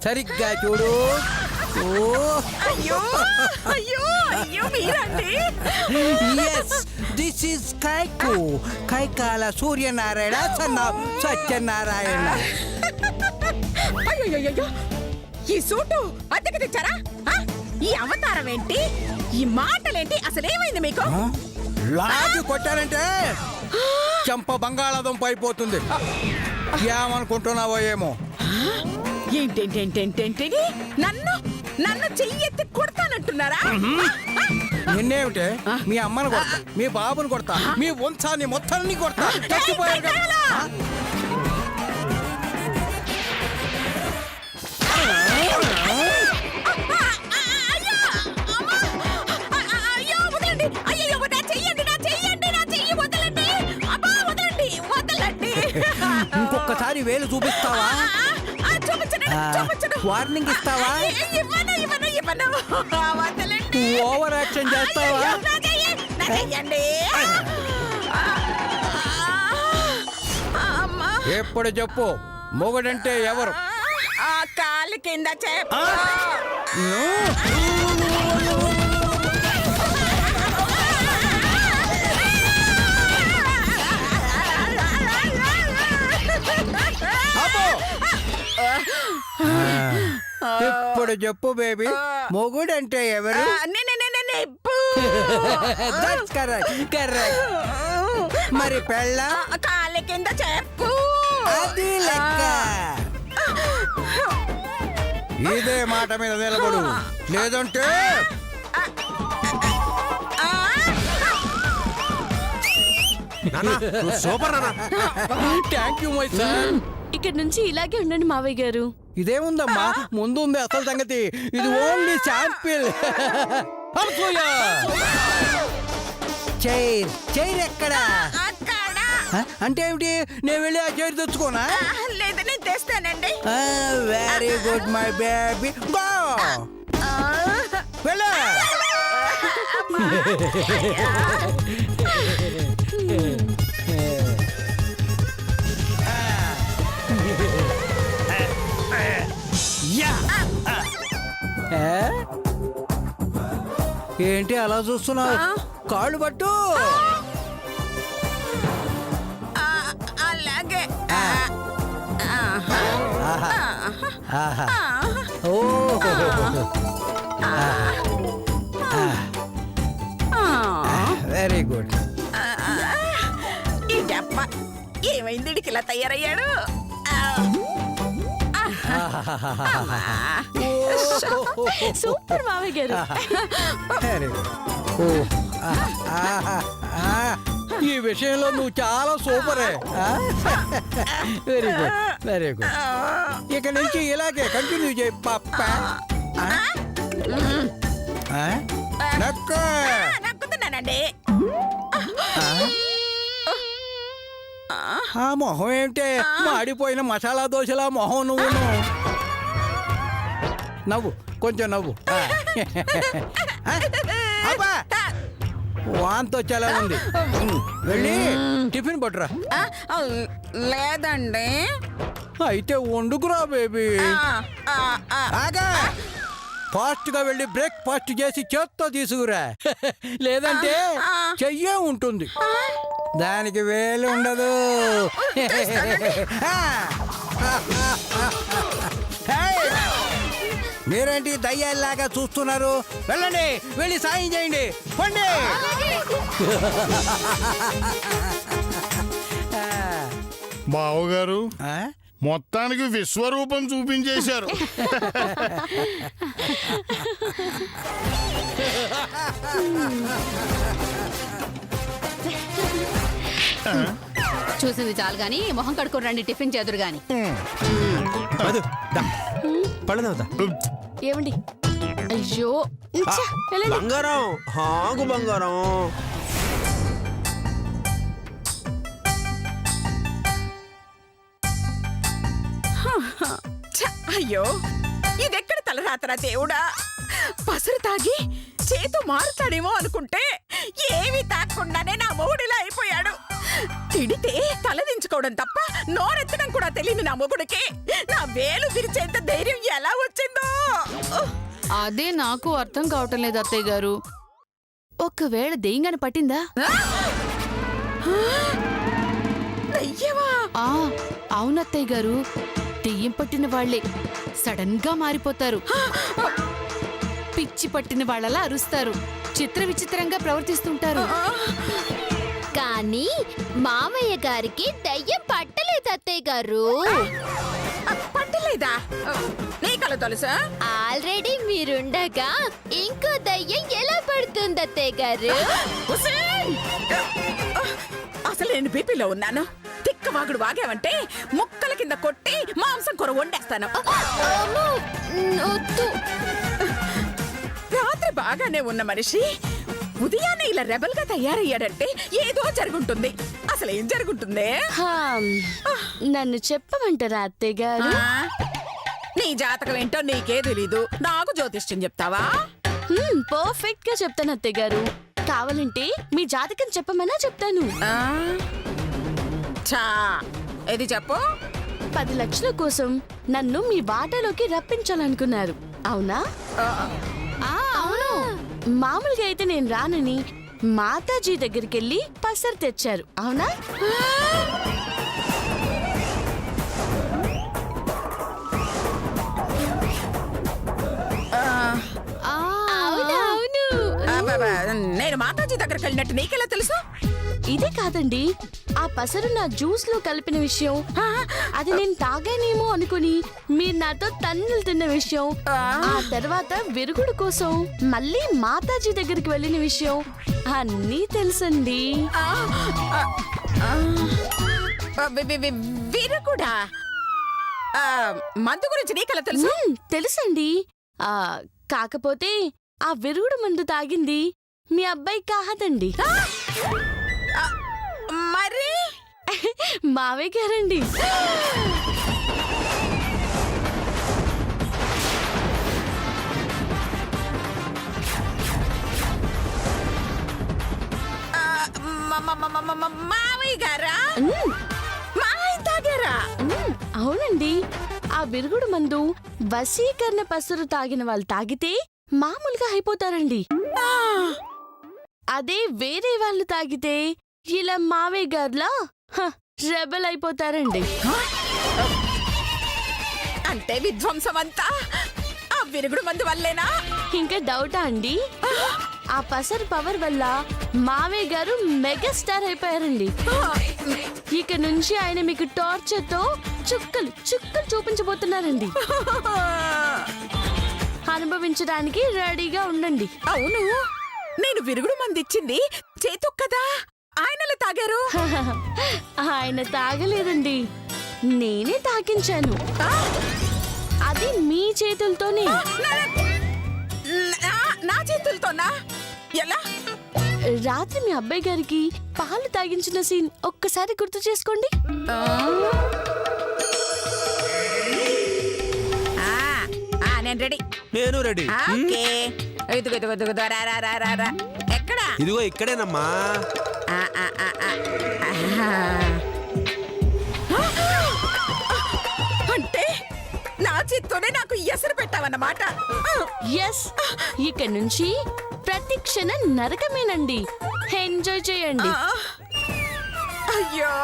సరిగ్గా చూడు. అయ్యో అయ్యో అయ్యో మీరండి. ఎస్, దిస్ ఈస్ కైకు, కైకాల సూర్యనారాయణ సన్న సత్యనారాయణ. అయ్యో ఈ సూటు అద్దెకి తెచ్చారా? ఈ అవతారం ఏంటి? ఈ మాటలేంటి? అసలేమైంది మీకు? లాగి కొట్టానంటే చెంప బంగాళాదుంప అయిపోతుంది. ఏమనుకుంటున్నావో ఏమో. ఏంటేంటేంటేంటేంటి? నన్ను నన్ను చెయ్యెత్తి కొడతానంటున్నారా? నిన్నేమిటే, మీ అమ్మను కొడతా, మీ బాబుని కొడతా, మీ వంశాన్ని మొత్తాన్ని కొడతా. చచ్చిపోయారు కదా. ఇంకొకసారి వేలు చూపిస్తావా? వార్నింగ్ ఇస్తావా? ఓవర్ యాక్షన్ చేస్తావా? ఎప్పుడు చెప్పు, మొగుడంటే ఎవరు? కాలు కింద చెప్పు. ఇప్పుడు చెప్పు బేబీ, మొగుడంటే ఎవరు? మరి పెళ్ళ కాళ్ళ కింద చెప్పు. అది లెక్క. ఇదే మాట మీద నిలబడు, లేదంటే సూపర్ నాన్న. Thank you my son. ఇక్కడ నుంచి ఇలాగే ఉండండి మావయ్య గారు. ఇదేముందమ్మా, ముందు ఉంది అసలు సంగతి. ఇది ఓన్లీ శాంపిల్. చైర్ చైర్ ఎక్కడా? అంటే ఏమిటి, నేను వెళ్ళి ఆ చైర్ తెచ్చుకోనా? లేదు, నేను తెస్తానండి. Very good my baby, go వెళ్ళు. ఏంటి అలా చూస్తున్నావు? కాళ్ళు పట్టు. అలాగే. Very good. ఈ డబ్బ ఏమైంది? ఇడికి ఇలా తయారయ్యాడు. సూపర్ మావయ్య గారు. Very good. ఈ విషయంలో నువ్వు చాలా సూపరే. Very good, very good. ఇక నుంచి ఇలాగే కంటిన్యూ చేయి పాప. నక్కుతున్నానండి. ఆ మొహం ఏమిటే, మాడిపోయిన మసాలా దోశలా మొహం. నువ్వు నవ్వు, కొంచెం నవ్వు. వాంతో చాలా ఉంది. వెళ్ళి టిఫిన్ పట్టురా. లేదండి. అయితే వండుకురా బేబీ. ఫాస్ట్ గా వెళ్ళి బ్రేక్ఫాస్ట్ చేసి చేత్తో తీసుకురా. లేదంటే చెయ్యే ఉంటుంది, దానికి వేలు ఉండదు. మీరేంటి దయ్యాల్లాగా చూస్తున్నారు? వెళ్ళండి, వెళ్ళి సాయం చేయండి, పండి. బావగారు మొత్తానికి విశ్వరూపం చూపించేశారు. చూసింది చాలు గాని మొహం కడుకొని రండి, టిఫిన్ చేదురు గాని. ఏమండి? అయ్యో బంగారం, హాగు బంగారం. అయ్యో, ఇదెక్కడ తలరాతరా దేవుడా! పసరు తాగి చేతు మారుతాడేమో అనుకుంటే ఏమీ తాకుండానే నా మొగుడిలా అయిపోయాడు. తిడితే తలదించుకోవడం తప్ప నోరెత్తడం కూడా తెలియదు నా మొగుడికి. నా వేలు విరిచేంత ధైర్యం ఎలా వచ్చిందో. అదే నాకు అర్థం కావటం లేదు అత్తయ్య గారు. ఒకవేళ దెయ్యంగాని పట్టిందా? దయ్యమా? అవునత్తయ్య గారు, దెయ్యం పట్టిన వాళ్లే సడన్ గా మారిపోతారు. పిచ్చి పట్టిన వాళ్ళలా అరుస్తారు, చిత్ర విచిత్రంగా ప్రవర్తిస్తుంటారు. కానీ మామయ్య గారికి దయ్యం పట్టలేదు అత్తయ్య గారు. పట్టలేదా? నీకలా తెలుసా? ఆల్రెడీ మీరుండగా ఇంకో దయ్యం ఎలా పడుతుంది అత్తయ్య గారు? ఉసేయ్! అసలు నేను బీపీలో ఉన్నాను. తిక్కవాగుడు వాగావంటే ముక్కల కింద కొట్టి మాంసం కూర వండేస్తాను. అమ్మో, వద్దు. రాత్రి బాగానే ఉన్న మనిషి ఉదయాన్నే ఇలా రెబల్ గా తయారయ్యాడంటే ఏదో జరుగుంటుంది. అసలు ఏం జరుగుంటుంది? నన్ను చెప్పమంటారా అత్తయ్య గారు? నీ జాతకం ఏంటో నీకే తెలీదు, నాకు జ్యోతిష్యం చెప్తావా? పర్ఫెక్ట్ గా చెప్తాను అత్తయ్య గారు. కావాలంటే మీ జాతకం చెప్పమన్నా చెప్తాను. చా ఏది చెప్పు. 10 లక్షల కోసం నన్ను మీ వాటాలోకి రప్పించాలనుకున్నారు, అవునా? అవును. మామూలుగా అయితే నేను రానని మాతాజీ దగ్గరికి వెళ్ళి పసరు తెచ్చారు, అవునా? అవును. నేను మాతాజీ దగ్గరికి వెళ్ళినట్టు నీకెలా తెలుసు? ఇదే కాదండి, ఆ పసరు నా జ్యూస్ లో కలిపిన విషయం, అది నేను తాగానేమో అనుకుని మీరు నాతో తన్నులు తిన్న విషయం, ఆ తర్వాత విరుగుడు కోసం మళ్ళీ మాతాజీ దగ్గరికి వెళ్ళిన విషయం అన్నీ తెలుసండి. విరుగుడా? మందు గురించి నీకెలా తెలుసు? తెలుసండి. కాకపోతే ఆ విరుగుడు మందు తాగింది మీ అబ్బాయి కాదండి, మరి మావయ్య గారండి. మావయ్య గారా? మావయ్య తాగారా? అవునండి. ఆ విరుగుడు మందు వశీకరణ పసరు తాగిన వాళ్ళు తాగితే మామూలుగా అయిపోతారండి. అదే వేరే వాళ్ళు తాగితే ఇలా మావయ్య గారులా రెబల్ అయిపోతారండి. అంటే విధ్వంసం అంతా ఆ విరుగుడు మందు వల్లేనా? ఇంకా డౌటా అండి? ఆ పసరు పవర్ వల్ల మావయ్య గారు మెగాస్టార్ అయిపోయారండి. ఇక నుంచి ఆయన మీకు టార్చర్ తో చుక్కలు చుక్కలు చూపించబోతున్నారండి. అనుభవించడానికి రెడీగా ఉండండి. అవును, నేను విరుగుడు మంది ఇచ్చింది చేతు కదా, ఆయనలా తాగారు. ఆయన తాగలేదండి, నేనే తాగించాను. అది మీ చేతులతోనే. నా చేతులతోనా? ఎలా? రాత్రి మీ అబ్బాయి గారికి పాలు తాగించిన సీన్ ఒక్కసారి గుర్తు చేసుకోండి. నేను రెడీ. నేను రెడీ. ఓకే. ఇదిగో ఇదిగో ఇదిగో రా రా రా రా రా. ఎక్కడా? ఇదిగో ఇక్కడేనమ్మా. అంటే నా చేత్తోనే నాకు ఎసరు పెట్టావన్నమాట. ఎస్, ఇక నుంచి ప్రతి క్షణం నరకమేనండి. ఎంజాయ్ చేయండి. అయ్యో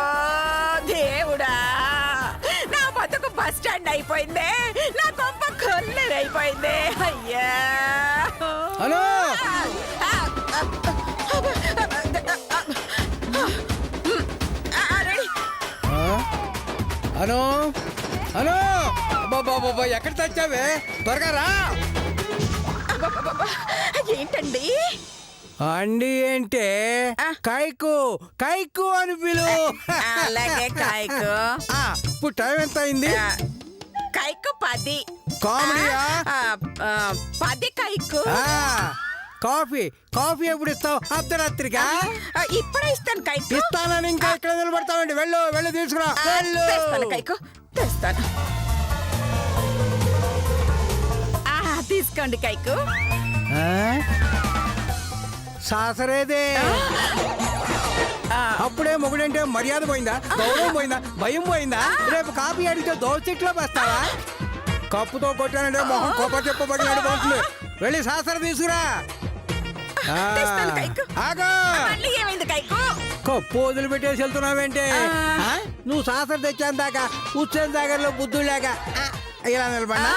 దేవుడా, నా బతుకు బస్ స్టాండ్ అయిపోయిందే, నా కొంప కొల్లరైపోయిందే. అయ్యా హలో అను అను బాబా ఎక్కడ తెచ్చావే? త్వరగా రా. ఏంటండి? అండి ఏంటే కైకు కైకు అని పిలు. అలాగే కాయకు. ఇప్పుడు టైం ఎంత అయింది? కైకు 10. కామెడీయా? 10 కైకు. కాఫీ కాఫీ ఎప్పుడు ఇస్తావు? అర్ధరాత్రిగా ఇప్పుడే ఇస్తాను కైకు. ఇస్తానని ఇంకా ఇక్కడ నిలబడతామండి. వెళ్ళు వెళ్ళు తీసుకురా. తెస్తాను కైకు, తెస్తాను. తీసుకోండి కైకు. సాసరేదే అప్పుడే మొగుడంటే మర్యాద పోయిందా, గౌరవం పోయిందా, భయం పోయిందా? రేపు కాపీ అడిగితే దోసెట్లో వస్తావా? కప్పుతో కొట్టానంటే మొహం కొప్ప చెప్పబడినట్టు పోతుంది. వెళ్ళి శాస్త్రం తీసుకురా. తెస్తాను, కైకు. ఆగా, మళ్ళీ ఏమైంది కైకు? కప్పు వదిలిపెట్టేసి వెళ్తున్నావేంటే? ఆ? నువ్వు శాస్త్రం తెచ్చాను దాకా ఉచ్చేన్ దగ్గరలో బుద్ధుడు లేక ఇలా నిలబడినా.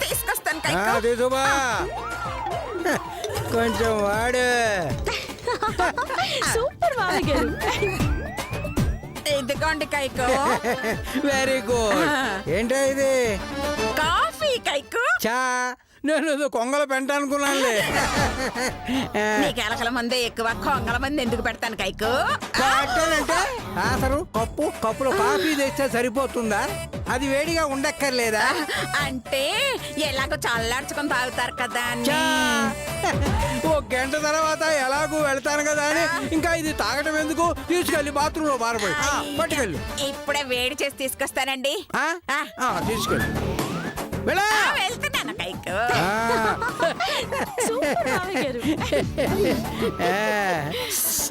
తీసుకొస్తాను కైకు. తీసుబా, కొంచెం వాడు. సూపర్ మామయ్య గారు. ఇదిగోండి కైకు. Very good. ఏంటో ఇది? కాఫీ కైకు. చా, నేను కొంగలు పెంట అనుకున్నానులే. నీకు ఎలకల మందే ఎక్కువ, కొంగల మంది ఎందుకు పెడతాను కైకు? అంటే అసలు కప్పులో కాఫీ తెస్తే సరిపోతుందా? అది వేడిగా ఉండక్కర్లేదా? అంటే ఎలాగో చల్లార్చుకొని తాగుతారు కదా అని. చా, ఓ గంట తర్వాత ఎలాగూ వెళ్తాను కదా అని ఇంకా ఇది తాగటం ఎందుకు? తీసుకెళ్ళి బాత్రూమ్ లో మారబోయి పట్టుకెళ్ళు. ఇప్పుడే వేడి చేసి తీసుకొస్తానండి. తీసుకెళ్ళి వెళ్ళా. వెళ్తున్నాను కైకు. సూపర్ మామయ్య గారు.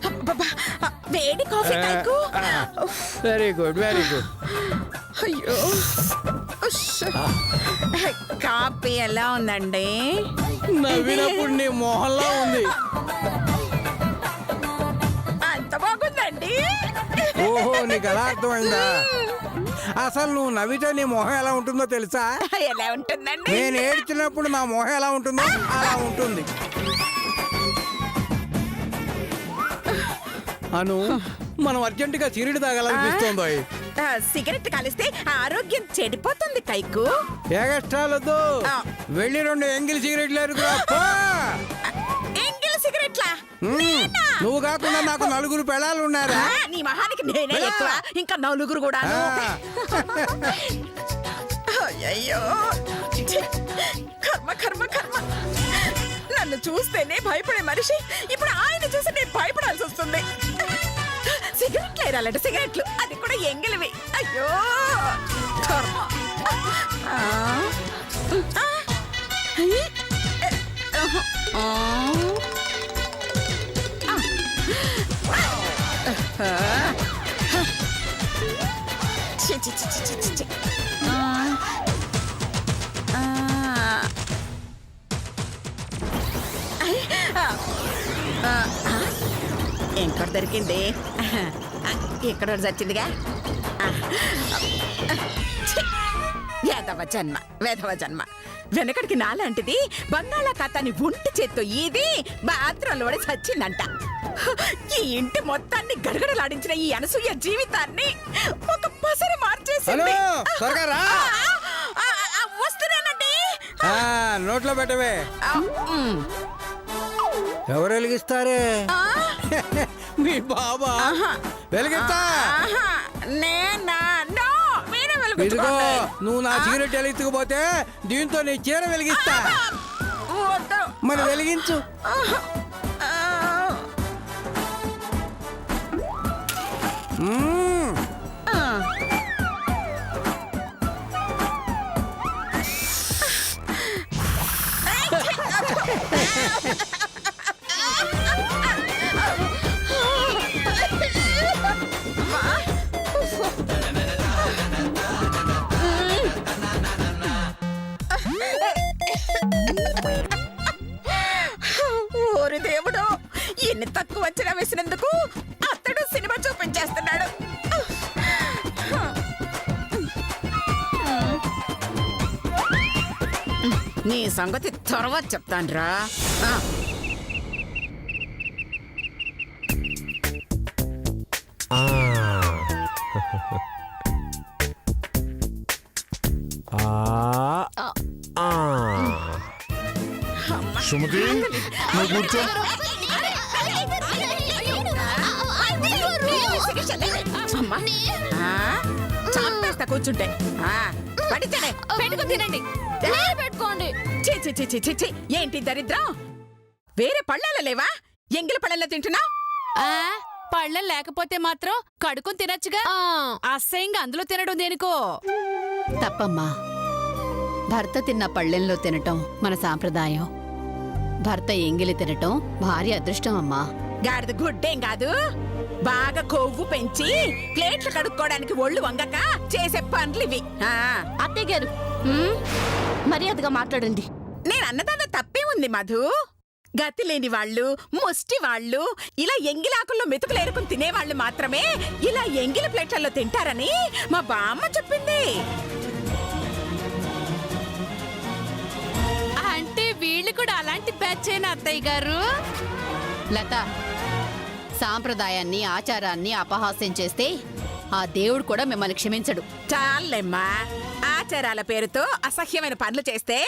అబ్బబ్బా, వేడి కాఫీ కైకు. Very good, very good. అయ్యో, ఉష్. కాఫీ ఎలా ఉందండి? నవ్వినప్పుడు నీ మొహంలో ఉంది. అంత బాగుందండి. ఓహో, నీకు ఎలా అర్థమైందా? అసలు నువ్వు నవ్వితే నీ మొహం ఎలా ఉంటుందో తెలుసా? ఎలా ఉంటుందండి? నేను ఏడ్చినప్పుడు నా మొహం ఎలా ఉంటుందో అలా ఉంటుంది. అను, మనం అర్జెంటుగా సిరిడి తాగాలనిపిస్తుందో. సిగరెట్ కాలిస్తే ఆరోగ్యం చెడిపోతుంది కైకు. ఏగస్ట్రాలొద్దు, వెళ్ళి 2 ఎంగిల్ సిగరెట్లు ఎరుగురా. ఎంగిల్ సిగరెట్లా? నువ్వు కాకుండా నాకు 4 పెళ్ళాలు ఉన్నారా? నీ మహానికి నేనే ఎక్కువ, ఇంకా 4 కూడా. అయ్యో, కర్మ కర్మ కర్మ. నన్ను చూస్తేనే భయపడే మనిషి ఇప్పుడు ఆయన చూసి నేను భయపడాల్సి వస్తుంది. సిగరెట్లు ఏరాలంట, సిగరెట్లు, అది కూడా ఎంగిలివి. అయ్యో కర్మ. చి, చి, చి, చి, చి, చి. ఇంకోటి దొరికింది. ఇక్కడ చచ్చిందిగా. వేధవ జన్మ, వేధవ జన్మ. వెనకడికి నాలాంటిది బంగాళాఖాతాన్ని ఒంటి చేత్తో ఇది బాత్రూంలో పడి చచ్చిందంట. ఈ ఇంటి మొత్తాన్ని గడగడలాడించిన ఈ అనసూయ జీవితాన్ని ఒక పసరు మార్చేసింది. హలో, త్వరగా రా. వస్తున్నానండి. నోట్లో పెట్టవే. ఎవరు వెలిగిస్తారే? మీ బాబా వెలిగిస్తా. ఇదిగో, నువ్వు నా సిగరెట్ వెలిగించకపోతే దీంతో నీ చీర వెలిగిస్తా. మరి వెలిగించు. ఓరి దేవుడు, ఎన్ని తక్కువ అంచనా వేసినందుకు అతడు సినిమా చూపించేస్తున్నాడు. నీ సంగతి తర్వాత చెప్తాన్రా. సుమతి, నువ్వు కూర్చో. చంపేస్తా కూర్చుంటే. పెట్టుకుని తినండి, పెట్టుకోండి. ఛీ, ఛీ, ఛీ, ఛీ, ఛీ, ఛీ. ఏంటి దరిద్రం? వేరే పళ్ళల్లో లేవా? ఎంగిల పళ్ళల్లో తింటున్నా? పళ్ళం లేకపోతే మాత్రం కడుకుని తినచ్చుగా. అసహ్యంగా అందులో తినడం దేనికో. తప్పమ్మా. భర్త తిన్న పళ్ళెంలో తినటం మన సాంప్రదాయం. భర్త ఎంగిలి తినటం భార్య అదృష్టం అమ్మా. గాడిద గుడ్డేం కాదు. బాగా కొవ్వు పెంచి ప్లేట్లు కడుక్కోవడానికి ఒళ్ళు వంగక చేసే పనులు ఇవి. అత్తయ్య గారు మర్యాదగా మాట్లాడండి. నేను అన్నదాన్ని తప్పే ఉంది మధు. గతి లేని వాళ్ళు, ముష్టి వాళ్ళు, ఇలా ఎంగిలాకుల్లో మెతుకులు ఏరుకుని తినేవాళ్ళు మాత్రమే ఇలా ఎంగిలి ప్లేట్లలో తింటారని మా బామ్మ చెప్పింది. అంటే వీళ్ళు కూడా అలాంటి బ్యాచేనా అత్తయ్య గారు? లత, సాంప్రదాయాన్ని ఆచారాన్ని అపహాస్యం చేస్తే ఆ దేవుడు కూడా మిమ్మల్ని క్షమించడు. చాలేమ్మా, ఆచారాల పేరుతో అసహ్యమైన పనులు చేస్తే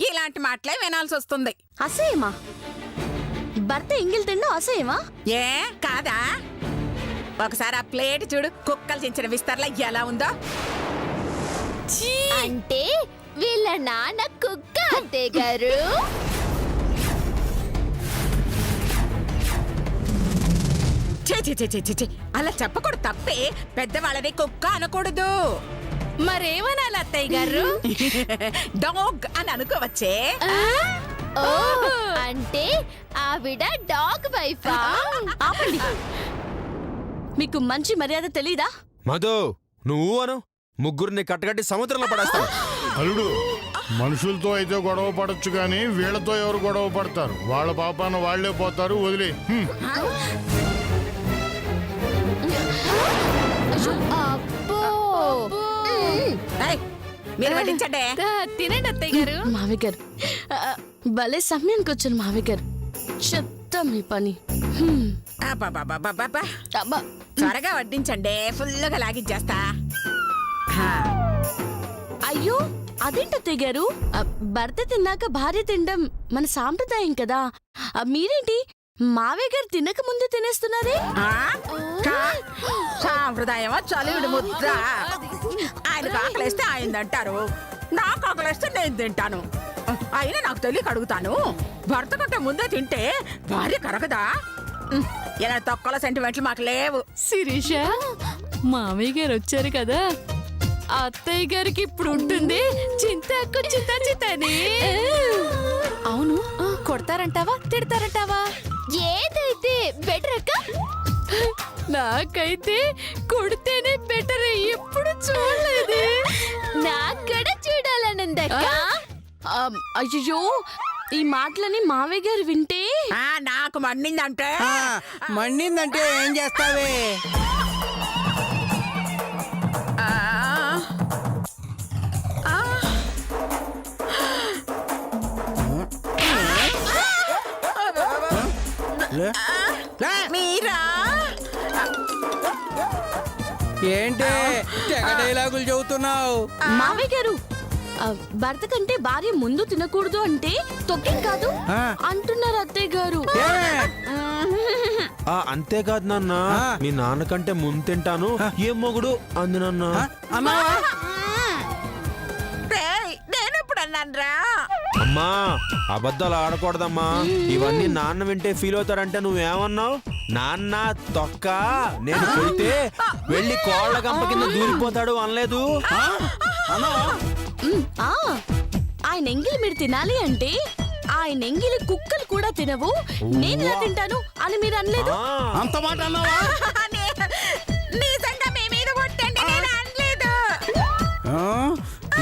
ఇలాంటి మాటలే వినాల్సి వస్తుంది. అసహ్యమా? భర్త ఎంగిల్ తిండం అసహ్యమా? ఏ కాదా? ఒకసారి ఆ ప్లేట్ చూడు, కుక్కలు చించిన విస్తర్లా ఎలా ఉందో. అంటే వీళ్ళ నాన్న కుక్క అత్తయ్య గారు. ఛీ, ఛీ, ఛీ, ఛీ, ఛీ, ఛీ. అలా చెప్పకూడదు, తప్పే. పెద్దవాళ్ళని కుక్క అనకూడదు. మరేమనాలి అత్తయ్య గారు? డాగ్ అని అనుకోవచ్చే. ఓ, అంటే ఆవిడ డాగ్ వైఫా? ఆపండి. మీకు మంచి మర్యాద తెలీదా? మధు, నువ్వు అను, ముగ్గురిని కట్టగట్టి సముద్రంలో పడేస్తాను. అల్లుడు, మనుషులతో అయితే గొడవ పడొచ్చు కానీ వీళ్ళతో ఎవరు గొడవ పడతారు? వాళ్ళ పాపాన వాళ్లే పోతారు, వదిలే. అబ్బో. ఏయ్, మీరు వడ్డించండి. తినండి అత్తయ్య గారు. మావయ్య గారు భలే సమయానికి వచ్చాను మావయ్య గారు. చెప్తా మీ పని. అబ్బబ్బబ్బబ్బబ్బా. అబ్బా. త్వరగా వడ్డించండి, ఫుల్గా లాగించేస్తా. అయ్యో అదేంటత్తయ్య గారు? భర్త తిన్నాక భార్య తినడం మన సాంప్రదాయం కదా. మీరేంటి మావయ్య గారు తినక ముందే తినేస్తున్నారే? సాంప్రదాయమా చలివిడి ముద్ర. ఆయనకు ఆకలిస్తే ఆయన తింటారు, నాకు ఆకలిస్తే నేను తింటాను. అయినా నాకు తెలియక అడుగుతాను, భర్త కంటే ముందే తింటే భార్య కరగదా? ఇలా తొక్కల సెంటిమెంట్లు మాకు లేవు. శిరీష, మామయ్య గారు వచ్చారు కదా, అత్తయ్య గారికి ఇప్పుడు ఉంటుంది చింతకు చింత చింతని. అవును, కొడతారంటావా తిడతారంటావా? ఏదైతే బెటర్ అక్క. నాకైతే కొడితేనే బెటర్. ఎప్పుడు చూడలేదు. నాకు కూడా చూడాలనుందక్క. అయ్యో ఈ మాటలని మావయ్య గారు వింటే నాకు మండిందంటే మండిందంటే ఏం చేస్తావే? మీరా? ఏంటి తెగ డైలాగులు చెబుతున్నావు? మావయ్య గారు భర్త కంటే భార్య ముందు తినకూడదు అంటే తొక్కేం కాదు అంటున్నారు అత్తయ్య గారు. అంతేకాదు నాన్న, మీ నాన్నకంటే ముందు తింటాను. ఏం మొగుడు అంది నాన్న. అన్నావా? నేను ఇప్పుడు అన్నానరా? అమ్మా, అబద్ధాలు ఆడకూడదమ్మా. ఇవన్నీ నాన్న వింటే ఫీల్ అవుతాడంటే నువ్వేమన్నావు? నాన్న తొక్క నేను కొడితే వెళ్ళి కోళ్ల గంప కింద దూరిపోతాడు అనలేదు? ఆయన ఎంగిలి మీరు తినాలి అంటే ఆయన ఎంగిలి కుక్కలు కూడా తినవు, నేను ఇలా తింటాను అని మీరు అనలేదు? అంత మాట అన్నావా? నిజంగా మీ మీద కొట్టండి, నేను అనలేదు.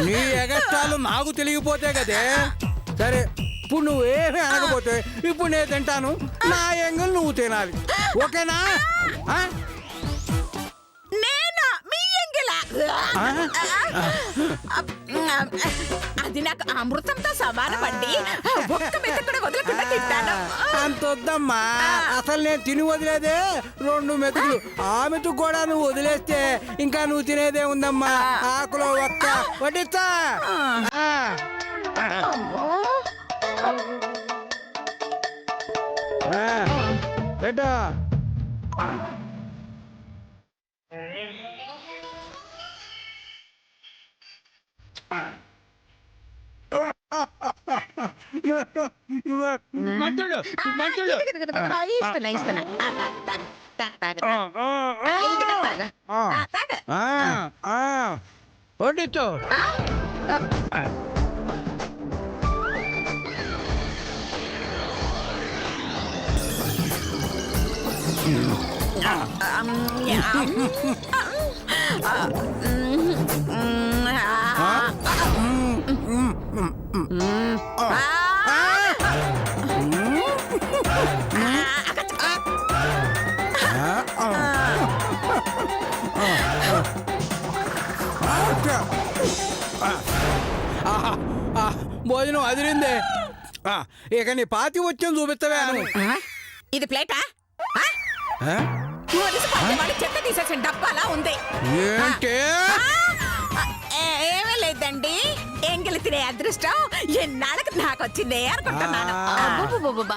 నీ ఎగస్ట్రాలు నాకు తెలియపోతే కదే. సరే, ఇప్పుడు నువ్వేమీ అనకపోతే ఇప్పుడు నేను తింటాను, నా ఎంగిల్ నువ్వు తినాలి, ఓకేనా? నేను మీ ఎంగిల అది నాకు అమృతంతో సమానమండి. ఒక్క మెత్త కూడా వదలకుండా తింటాను. అంత వద్దమ్మా, అసలు నేను తిని వదిలేదే 2 మెతుకులు. ఆ మెతుకు కూడా నువ్వు వదిలేస్తే ఇంకా నువ్వు తినేదే ఉందమ్మా. ఆకులో ఒక్క వడ్డిస్తా. పెట్టా. వడ్డితో భోజనం అదిరిందే. ఇక నీ పాతి వచ్చి చూపిస్తావేను. ఇది ప్లేటా వాడు చెత్త తీసేసిన డబ్బాలా ఉంది. ఏంటి? ఏమీ లేదండి, ఎంగిలి తినే అదృష్టం ఎన్నాళ్ళకి నాకు వచ్చిందే అనుకుంటున్నాను. అబ్బబ్బబ్బబ్బబ్బా.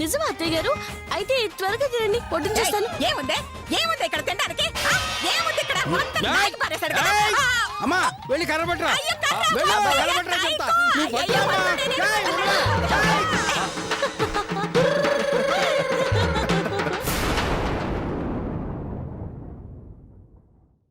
నిజమా అత్తయ్య గారు? అయితే త్వరగా తినండి, పొద్దున చేస్తాను. ఏముంది ఏముంది ఇక్కడ తినడానికి? ఏముంది ఇక్కడ? మొత్తం నాకి పారేశాడు కదా. అమ్మా వెళ్ళి కర్రబెట్టరా. అయ్యో, కర్ర. వెళ్ళు, కర్రబెట్టరా చెప్తా. నువ్వు అయ్యో, పట్టుకోమ్మా. వద్దు, నేను ఏయ్,